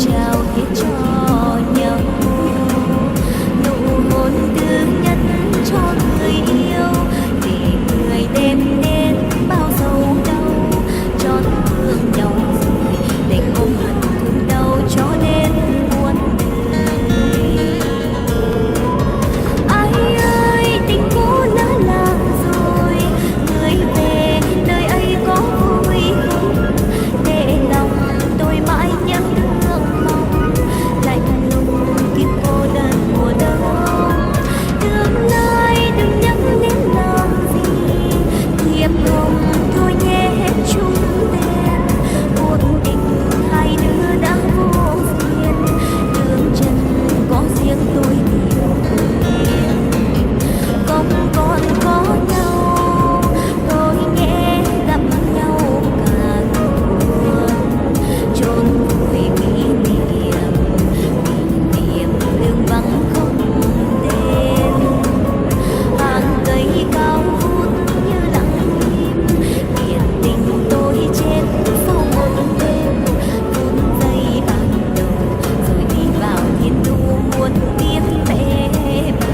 trao hết cho nhau, nụ hôn thứ nhất cho người yêu để người đem đến bao dấu đau, cho thương nhau rồi để ôm hận thương đau cho đến muôn đời. Ai ơi tình cũ lỡ làng rồi, người về nơi ấy có vui không, để lòng tôi mãi nhớ thương mong, lạnh lùng kiếp cô đơn mùa đông. Tương lai đừng nhắc đến làm gì, thiệp hồng thôi nhé hết chung tên, cuộc tình hai đứa đã vô duyên, đường chân có riêng tôi tìm quên, không còn có nhau tôi nghe gặp nhau cả buồn, chôn vùi kỷ niệm đường vắng không tên, hàng cây cao vút như lặng im, biển tình tôi chết sau một đêm, phút giây ban đầu rồi đi vào thiên thu muôn kiếp mẹ bà.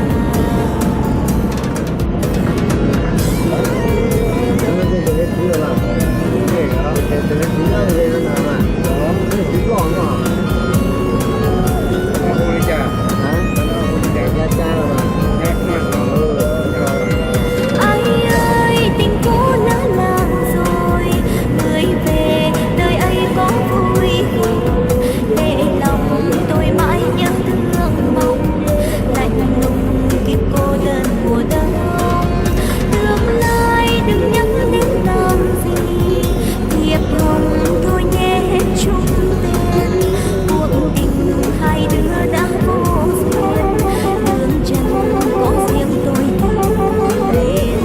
Ai ơi tình cũ lỡ làng rồi, người về nơi ấy có vui không, để lòng tôi mãi nhớ thương mong, lạnh lùng kiếp cô đơn mùa đông. Tương lai đừng nhắc đến làm gì, thiệp hồng thôi nhé hết chung tên, cuộc tình hai đứa đã vô duyên, đường chân có riêng tôi tìm đến,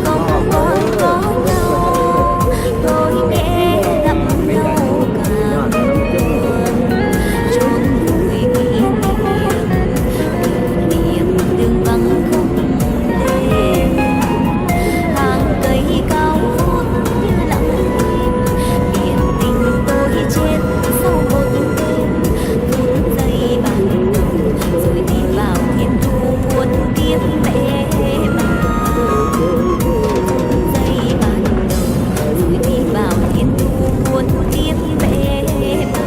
không còn có nhau tôi nghe gặp nhau cả buồn, chôn vùi kỷ niệm đường vắng không tên, hàng cây cao vút như lặng im, biển tình tôi chết sau một đêm, phút giây ban đầu rồi đi vào thiên thu muôn kiếp mẹ bà, phút giây ban đầu rồi đi vào thiên thu muôn kiếp mẹ bà.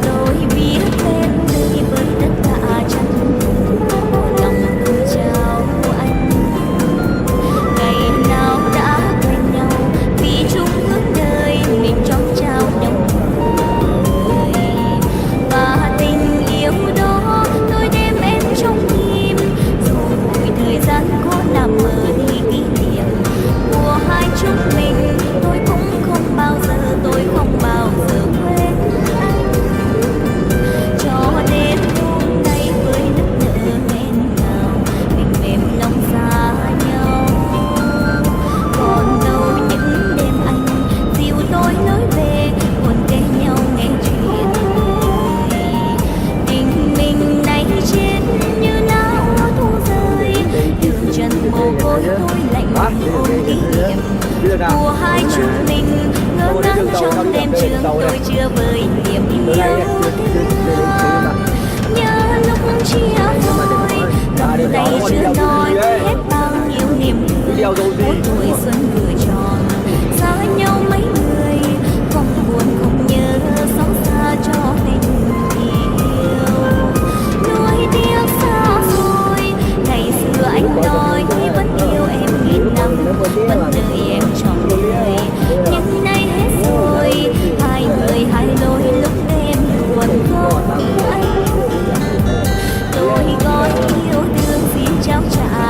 Tôi biết tên nơi với tất cả chân của lòng tôi trao anh, ngày nào đã quen nhau vì chung ước đời mình trong trao nhau người, và tình yêu đó tôi đem em trong tim, dù mỗi thời gian có làm mờ đi kỷ niệm của hai chúng mình, tôi cũng không bao giờ quên anh, cho đến hôm nay với nức nở nghẹn ngào mình mềm lòng xa nhau, còn đâu những đêm anh dìu tôi lối về buồn kể nhau nghe chuyện đời, tình mình nay chết như lá hoa thu rơi, đường chân mồ côi tôi lạnh ôm kỷ niệm của hai chúng mình, ngỡ ngàng trong đêm trường tôi chưa vơi niềm yêu thương, nhớ lúc chia đôi cầm tay chưa nói hết bao nhiêu niềm thương, mỗi tuổi xuân vừa tròn xa nhau mấy người, không buồn không nhớ xót xa cho tình yêu, nuối tiếc xa xôi ngày xưa anh nói vẫn yêu em nghìn năm, vẫn đợi em trọn đời, nhưng nay hết rồi hai người hai lối lúc đêm buồn không anh, tôi gói yêu thương xin trao trả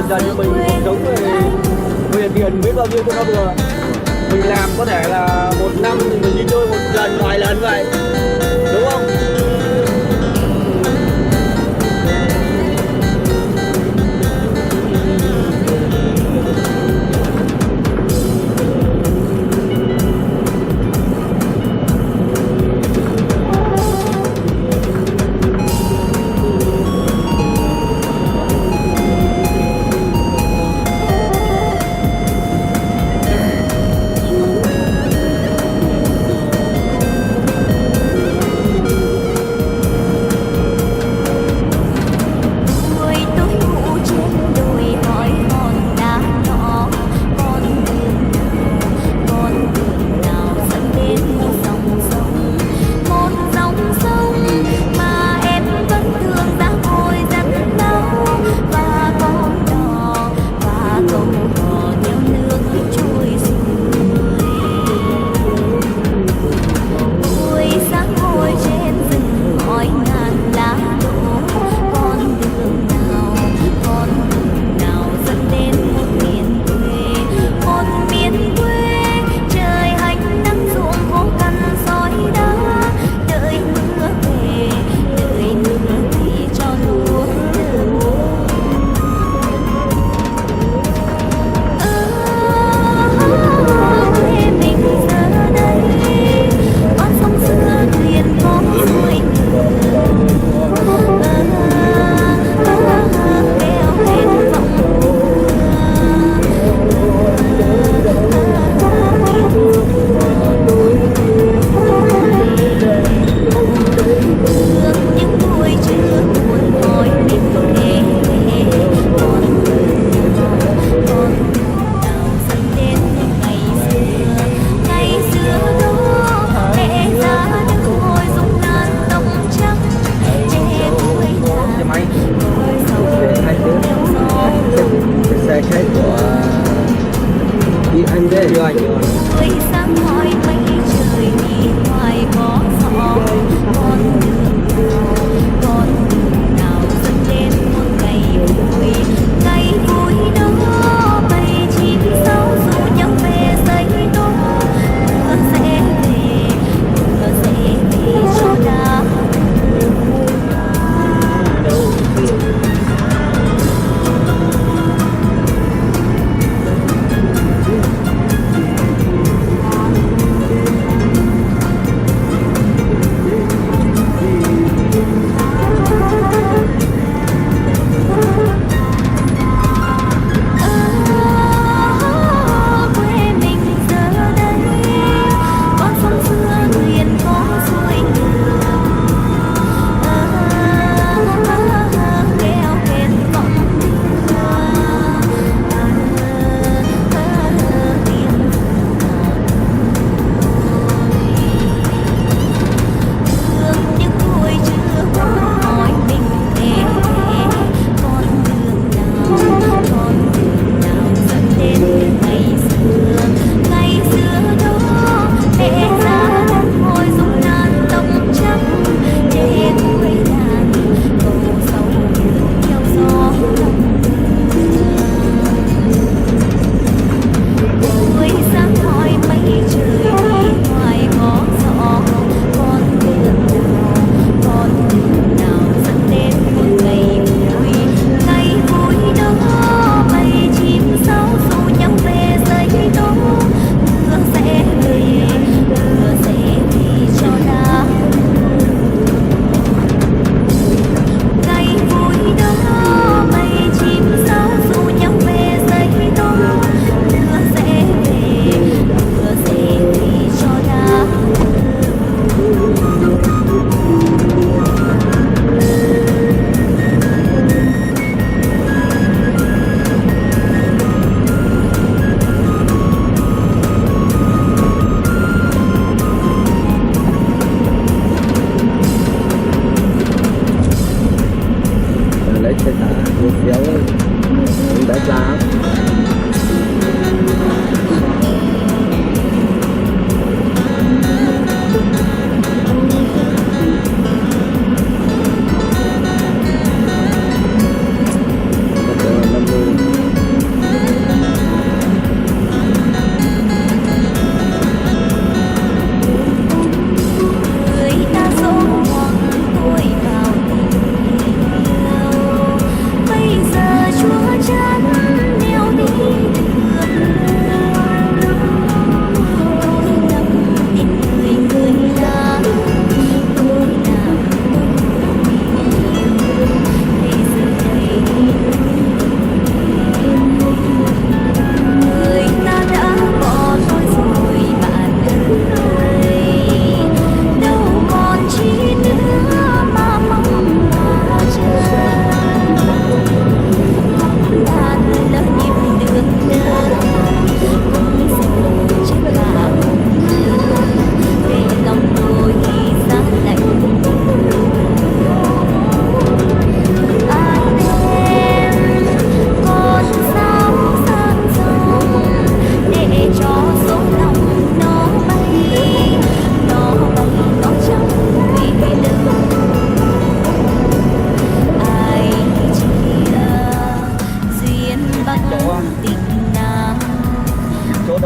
dần dần cho mình cuộc sống về tiền biết bao nhiêu cho nó vừa. Mình làm có thể là một năm thì mình đi chơi một lần vài lần vậy, đúng không? Tuổi tôi ngủ trên đồi hỏi hòn đá nhỏ, con đường nào dẫn đến một dòng sông, mà em vẫn thường ra ngồi rất lâu, và con đò và câu hò theo nước trôi xuôi. Buổi sáng ngồi trên rừng hỏi ngàn lá đổ, con đường nào dẫn đến một miền quê, trời hành nắng ruộng khô cằn sỏi đá, đợi mưa về cho lúa nở. Quê mình giờ đây con sông xưa thuyền có xuôi kéo lên vòng thương những tuổi chưa buồn hỏi mình về con đường nào dẫn đến ngày xưa đó mẹ ra đứng ngồi dùng ngàn tóc trắng che cuối làng ngồi sầu theo gió Xe khách của đi anh đây rồi. buổi sáng hỏi mây trời đi ngoài có gió, con đường nào dẫn đến một ngày vui đó bầy chim sáo rủ nhau về xây đô, mưa sẽ về cho đã.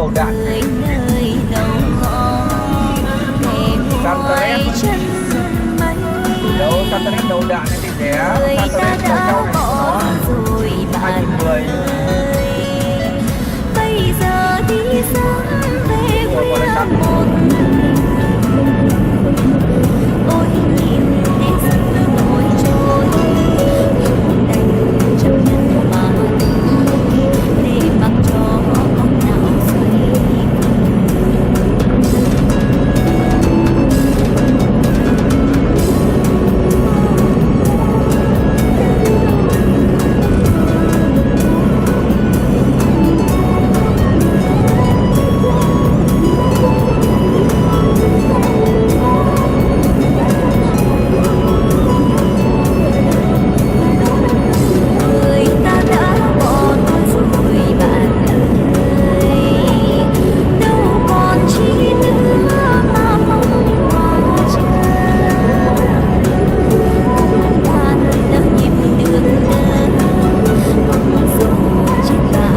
đầu đạn. người nơi đầu ngõ để ngoài chân mây Đâu Santanet đầu đạn này thì rẻ. người ta Santanet đã sau này bỏ nó rồi bạn 2010. ơi, bây giờ đi sớm về khuya một mình. Ôi nhìn nét xưa nổi trôi nhưng đành chấp nhận mà để mặc cho bóng nào xoay. Người ta đã bỏ tôi rồi bạn ơi, đâu còn chi nữa mà mong qua chờ. Tan lỡ nhịp đường bóng gió trên tà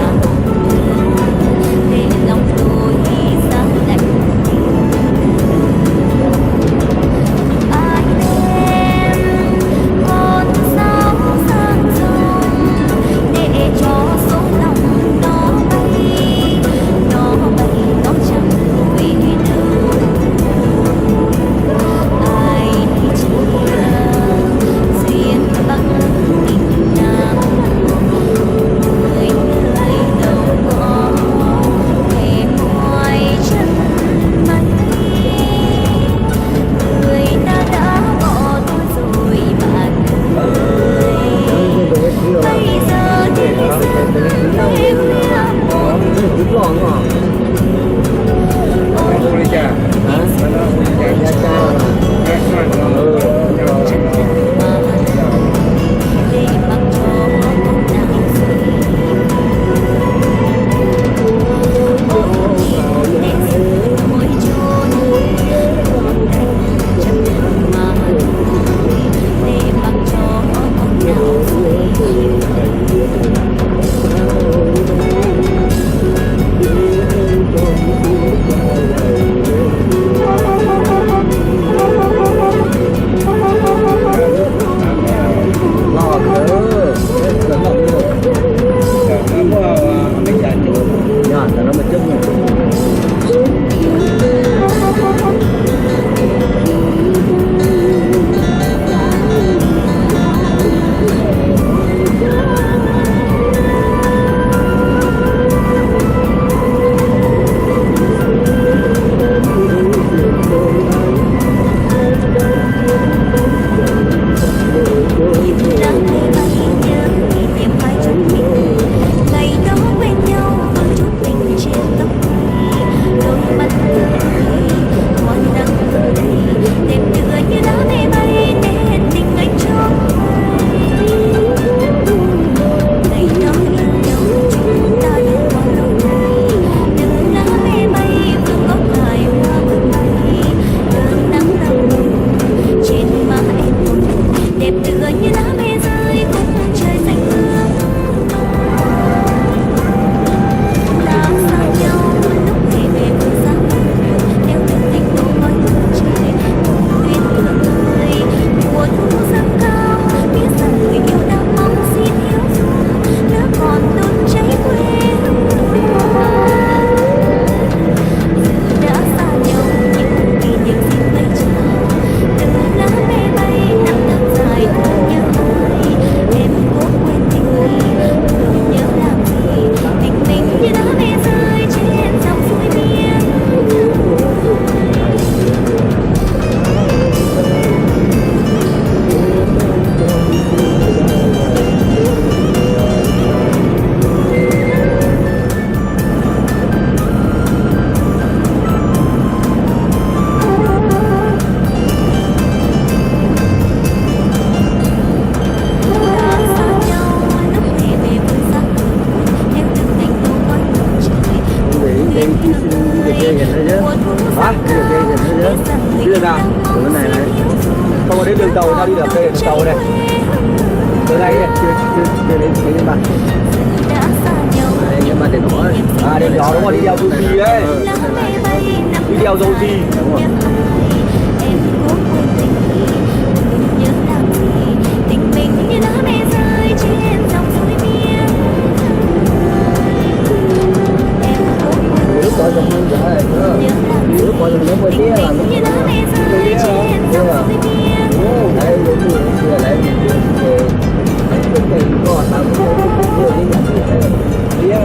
để lòng tôi giá lạnh. Ai đem con sao sang dòng để cho số lòng nó bay nó chẳng về đâu. Ai chỉ duyên bằng tình nam người nơi đầu ngõ để ngoài chân mây. Người ta đã bỏ tôi rồi bạn ơi, bây giờ thì sớm về khuya một Đúng rồi đúng rồi. ôi Đi chà. Hả? Nha Trang. để mặc cho bóng nào xoay. Ôi nhìn nét xưa nổi trôi nhưng đành chấp nhận mà để mặc cho bóng nào xoay. Ngọt nữa. Rất ngọt nữa. Nó mấy chả chút. Nhạt là nó mà chất này. Nhìn lá mây bay nhớ kỷ niệm hai chúng mình, ngày đó quen nhau vương chút tình trên tóc mây. Đôi mắt cười hoa nắng đầy đẹp tựa như lá mây bay nên tình anh trong mây. Ngày đó yêu nhau chúng ta đã qua lâu nay, từng lá mây bay vương góc hài hoa bướm bay. Cơn nắng đau buồn trên má em buồn đẹp tựa như lá mây rơi cùng trời xanh mưa. Ta xa nhau lúc ngày về phương xa buồn, theo từng tình đổ mỏi đường trời cùng tuyết tựa tươi. Mùa thu dâng cao biết rằng người yêu đang mong xin hiếu dung lửa còn đốt cháy quê hương. Dù đã xa nhau nhưng kỷ niệm xin lấy chào từ lá mây bay nắng thật dài thương nhớ ơi. Em có quên tình người thương nhớ làm gì tình mình như lá mây rơi trên dòng suối biên. Ta xa nhau lúc ngày về phương xa buồn, theo từng cánh đổ mỏi đường trời cùng tuyết tựa tươi. Mùa thu dâng cao biết rằng người yêu đang mong xin hiếu dung Không có đến đường tàu, tao đi được đây đường tàu này. Từ đây chưa đến bạn. đã xa nhau Nhưng mà để nói à đèn đỏ đúng không, đi đèo dầu gì đấy, đi đèo dầu gì. Em cố quên tình ý, đừng nhớ làm gì, tình mình như lá mẹ rơi trên dòng suối miên. Em cố quên Nước coi trong mương vậy nước coi trong nước mới tía là tình như lá mẹ rơi trên dòng suối miên. đấy đúng rồi xưa đấy mình cái tiền còn tao cũng chưa đi nhận được Đi là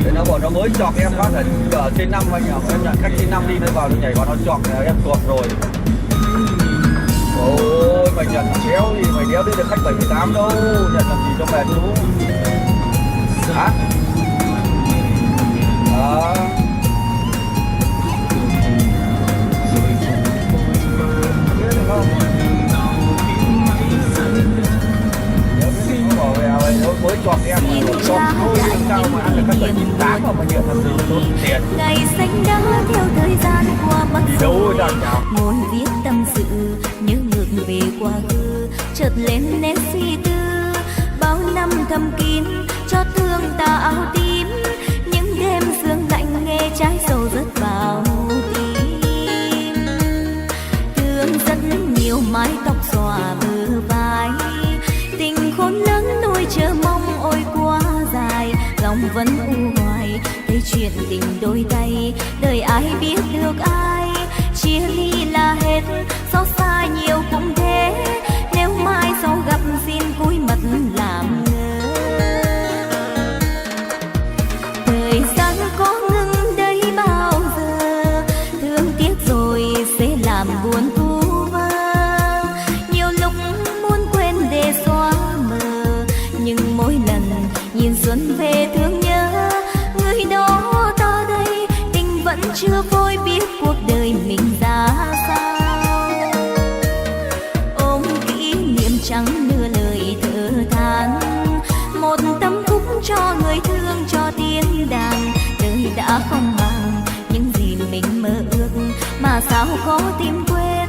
để nó bảo nó mới chọc em phát ở trên 5 anh ạ, em nhận khách trên 5 đi nó vào nó nhảy vào nó chọc là em tuột rồi. Ôi mày nhận chéo gì mày đéo đến được khách 78 đâu, nhận làm gì cho mệt chú. Hả? Biết được không? Nó bảo về nó mới chọc em mà chọc thôi sao mà ăn được khách 78 mà nhận làm gì tốn tiền. Ngày xanh đã theo thời gian qua mất Đâu rồi, rồi chào. ngồi viết tâm sự nhớ ngược về quá khứ, chợt lên nét suy tư bao năm thầm kín cho thương ta áo tím, những đêm sương lạnh nghe trái sầu rớt vào tim, thương rất nhiều mái tóc xòa bờ vai, tình khôn lớn nuôi chờ mong ôi quá dài, lòng vẫn u hoài thấy chuyện tình đôi tay, đời ai biết được ai, chia ly là hết, xót xa nhiều cũng thế, nếu mai sau gặp xin cúi mặt làm ngơ. Thời gian có ngừng đây bao giờ, thương tiếc rồi sẽ làm buồn vu vơ, nhiều lúc muốn quên để xóa mờ, nhưng mỗi lần nhìn xuân về thương nhớ người đó ta đây, tình vẫn chưa vội biết cuộc đời mình ra sao, ôm kỷ niệm chẳng nửa lời thở than, một tâm khúc cho người thương cho tiếng đàn, đời đã không bằng những gì mình mơ ước, mà sao có tìm quên,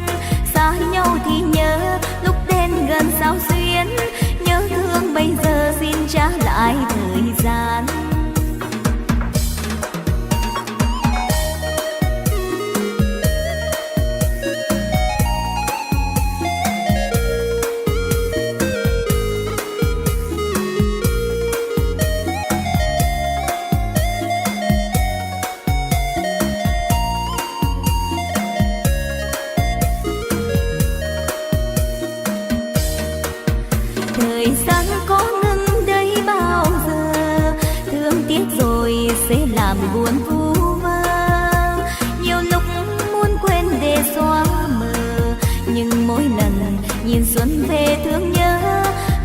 xa nhau thì nhớ lúc đến gần sao xuyến, nhớ thương bây giờ xin trả lại thời gian. Thời gian có ngừng đây bao giờ, thương tiếc rồi sẽ làm buồn vu vơ, nhiều lúc muốn quên để xóa mờ, nhưng mỗi lần nhìn xuân về thương nhớ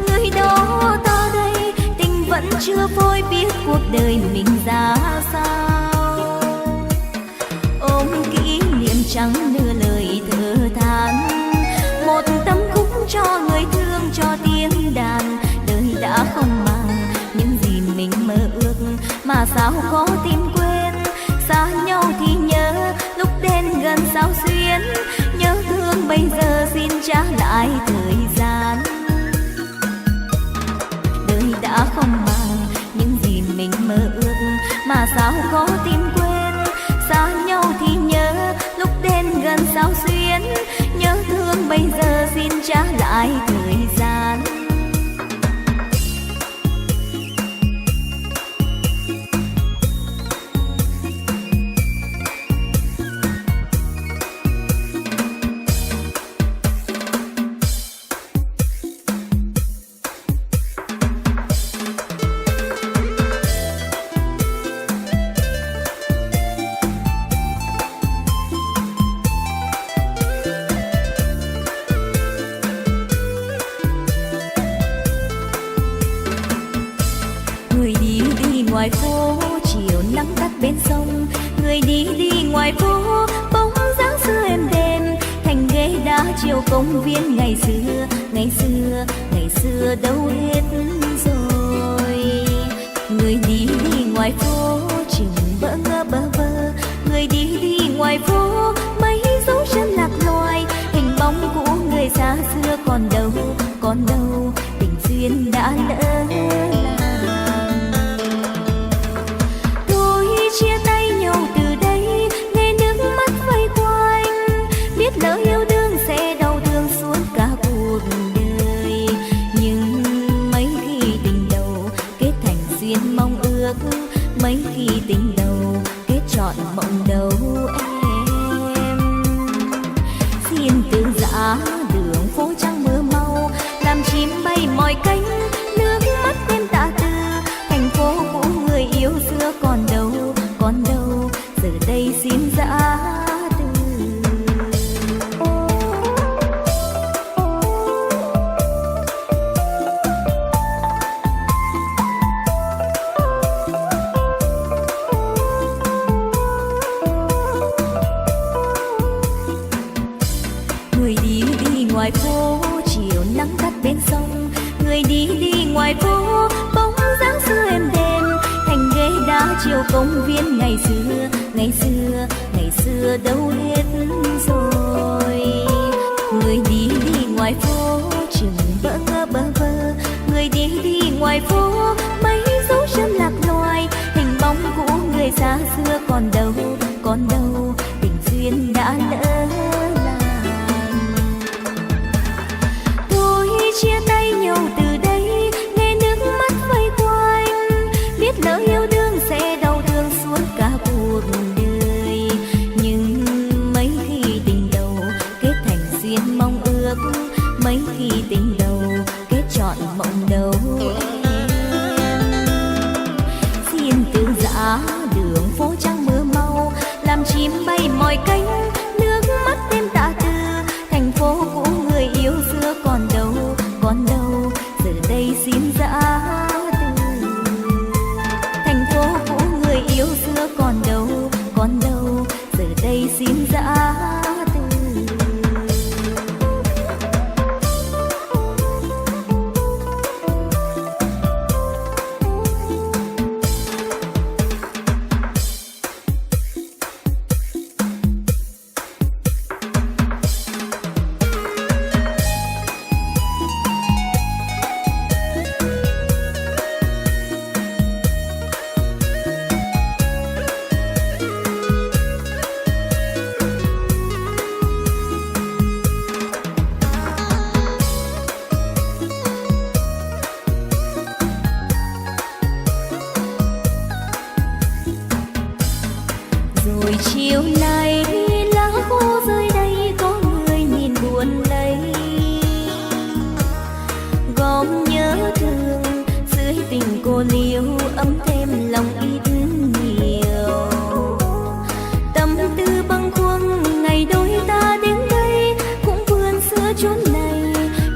người đó ta đây, tình vẫn chưa vội biết cuộc đời mình ra sao, ôm kỷ niệm chẳng nửa lời thở than, một tâm khúc cho người thương cho tiếng đàn, đời đã không bằng những gì mình mơ ước, mà sao có tìm quên, xa nhau thì nhớ lúc đến gần sao xuyến, nhớ thương bây giờ xin trả lại thời gian, đời đã không bằng những gì mình mơ ước, mà sao có tìm quên, xa nhau thì nhớ lúc đến gần sao xuyến, nhớ thương bây giờ xin trả lại thời gian. Người đi đi ngoài phố chiều nắng tắt bên sông, người đi đi ngoài phố bóng dáng xưa êm đềm, thành ghế đá chiều công viên ngày xưa, ngày xưa, ngày xưa đâu hết rồi. Người đi đi ngoài phố chừng bỡ ngỡ bơ vơ, người đi đi ngoài phố mấy dấu chân lạc loài, hình bóng cũ người xa xưa còn đâu dã đường phố trăng mưa mau, làm chim bay mỏi cánh, nước mắt em tạ từ. Thành phố cũ người yêu xưa còn đâu, còn đâu, giờ đây xin dã từ. Người đi đi ngoài phố, chiều nắng tắt bên sông. Người đi đi ngoài phố, bóng dáng xưa êm đềm. Thành ghế đá chiều công viên ngày xưa, ngày xưa, ngày xưa đâu hết rồi. Người đi đi ngoài phố, chừng bỡ ngỡ bơ vơ. Người đi đi ngoài phố, mấy dấu chân lạc loài. Hình bóng cũ người xa xưa còn đâu, còn đâu, tình duyên đã lỡ làng. Thôi chia tay nhau từ đây, nghe nước mắt vây quanh. Biết lỡ yêu đương sẽ đau thương suốt cả cuộc đời. Nhưng mấy khi tình đầu kết thành duyên mong ước, mấy khi tình đầu kết trọn mộng đầu em. Xin từ giã đường phố trăng mưa mau, làm chim bay mỏi cánh, nước mắt em tạ từ. Thành phố cũ người yêu xưa còn đâu, còn đâu, giờ đây xin dã từ. Thành phố cũ người yêu xưa còn đâu, còn đâu, giờ đây xin dã từ. Rồi chiều nay lá khô rơi đây, có người nhìn buồn lấy. Gom nhớ thương dưới tình cô liêu, ấm thêm lòng ít nhiều. Tâm tư bâng khuâng ngày đôi ta đến đây, cũng vườn xưa chốn này.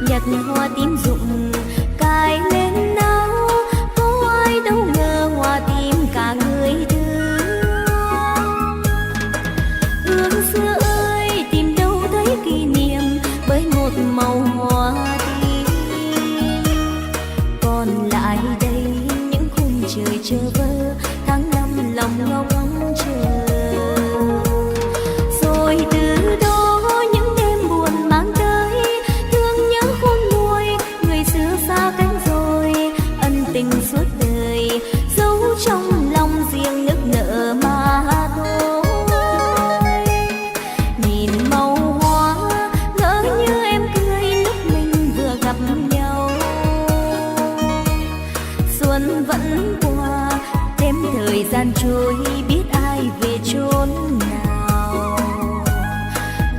Nhặt hoa tím rụng cài lên áo, có ai đâu ngờ hoa tím cả người thương. Hương xưa ơi tìm đâu thấy kỷ niệm, với một màu hoa tím. Còn lại đây những khung trời chờ vơ, tháng năm lòng ngóng chờ. Rồi từ đó những đêm buồn mang tới, thương nhớ khôn nguôi, người xưa xa cánh rồi. Ân tình suốt đời giấu trong lòng riêng nức nở mà thôi. Nhìn màu hoa ngỡ như em cười lúc mình vừa gặp nhau. Xuân vẫn qua, đêm thời gian trôi, biết ai về chốn nào.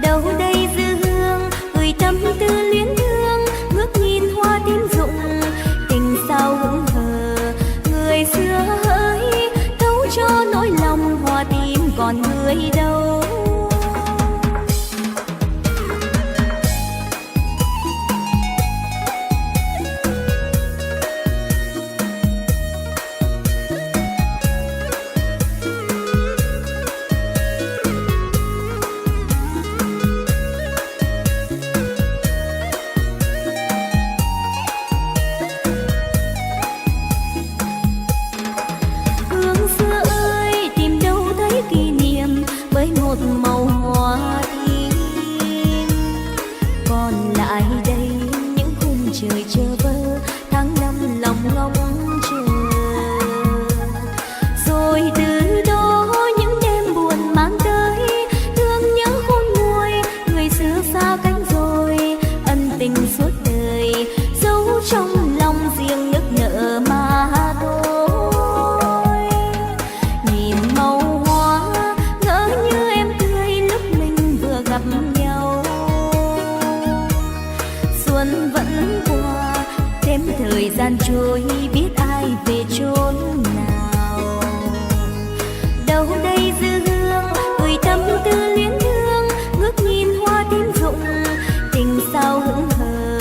Đâu đây dư hương gửi tâm tư luyến thương, ngước nhìn hoa tím rụng tình sao hững hờ. Người xưa hỡi thấu cho nỗi lòng, hoa tím còn người đâu. Hương xưa ơi tìm đâu thấy kỷ niệm, với một màu hoa tím. Còn lại đây những khung trời chờ vơ, tháng năm lòng ngóng chờ. Rồi từ đó những đêm buồn mang tới, thương nhớ khôn nguôi, người xưa xa cánh rồi. Ân tình suốt đời giấu trong lòng riêng nức nở mà thôi. Nhìn màu hoa ngỡ như em cười lúc mình vừa gặp nhau. xuân vẫn qua, thêm thời gian trôi biết ai về chốn nào. Đâu đây dư hương gửi tâm tư luyến thương, ngước nhìn hoa tím rụng tình sao hững hờ.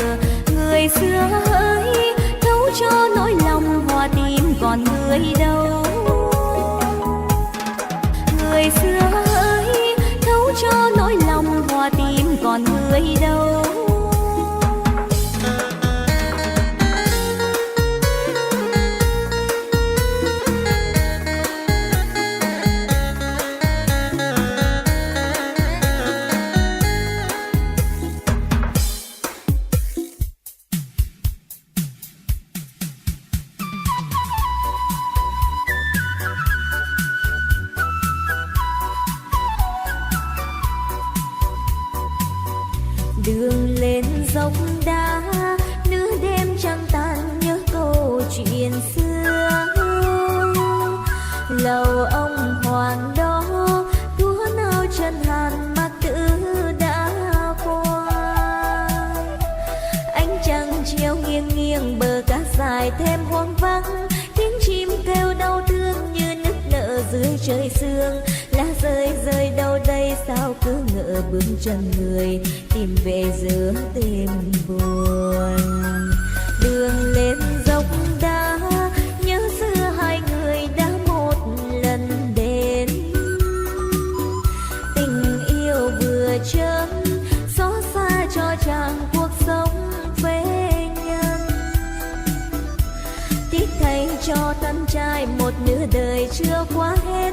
Người xưa hỡi thấu cho nỗi lòng hoa tím còn người đâu. Người xưa hỡi thấu cho nỗi lòng hoa tím còn người đâu. Đường lên dốc đá nửa đêm trăng tan nhớ câu chuyện xưa. Lầu ông hoàng đó thua nào chân hàn mặc tử đã qua. Ánh trăng chiều nghiêng nghiêng bờ cát dài thêm hoang vắng, tiếng chim kêu đau thương như nức nở dưới trời sương. Lá rơi rơi đâu đây sao cứ ngỡ bước chân người tìm về giữa đêm buồn. Đường lên dốc đá nhớ xưa hai người đã một lần đến. Tình yêu vừa chớm xót xa cho chàng cuộc sống phế nhân. Tiếc thay cho thân trai một nửa đời chưa qua hết,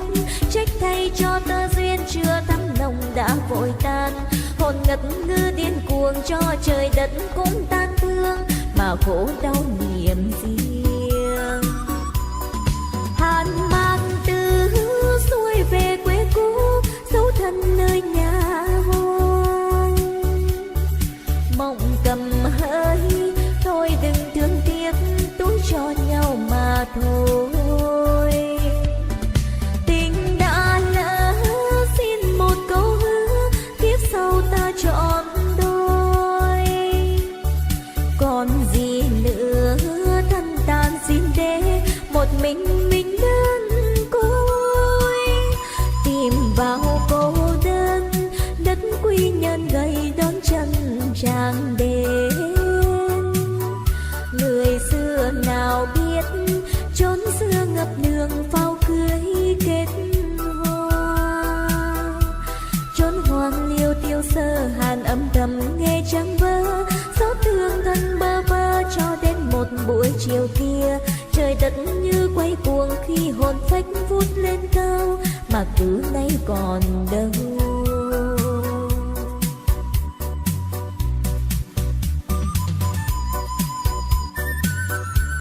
trách thay cho tơ duyên chưa thắm nồng đã vội tan. Hồn ngất ngư điên cuồng cho trời đất cũng tan thương, mà khổ đau niềm riêng. Hàn mang từ xuôi về quê cũ, dấu thân nơi nhà hoang. Mộng cầm hơi thôi đừng thương tiếc, túi cho nhau mà thôi. Tình đã lỡ xin một câu hứa, kiếp sau ta chọn đôi. Còn gì nữa thân tàn xin để một mình đơn côi. Tìm vào cô đơn đất quy nhân gầy đón chân chàng đến. Người xưa nào biết chốn xưa ngập đường phao cưới kết hoa. Chốn hoang liêu tiêu sơ hàn âm thầm nghe trăng vỡ, xót thương thân bơ vơ cho đến một buổi chiều kia. Trời đất như quay cuồng khi hồn phách vút lên cao, mà cứ nay còn đâu.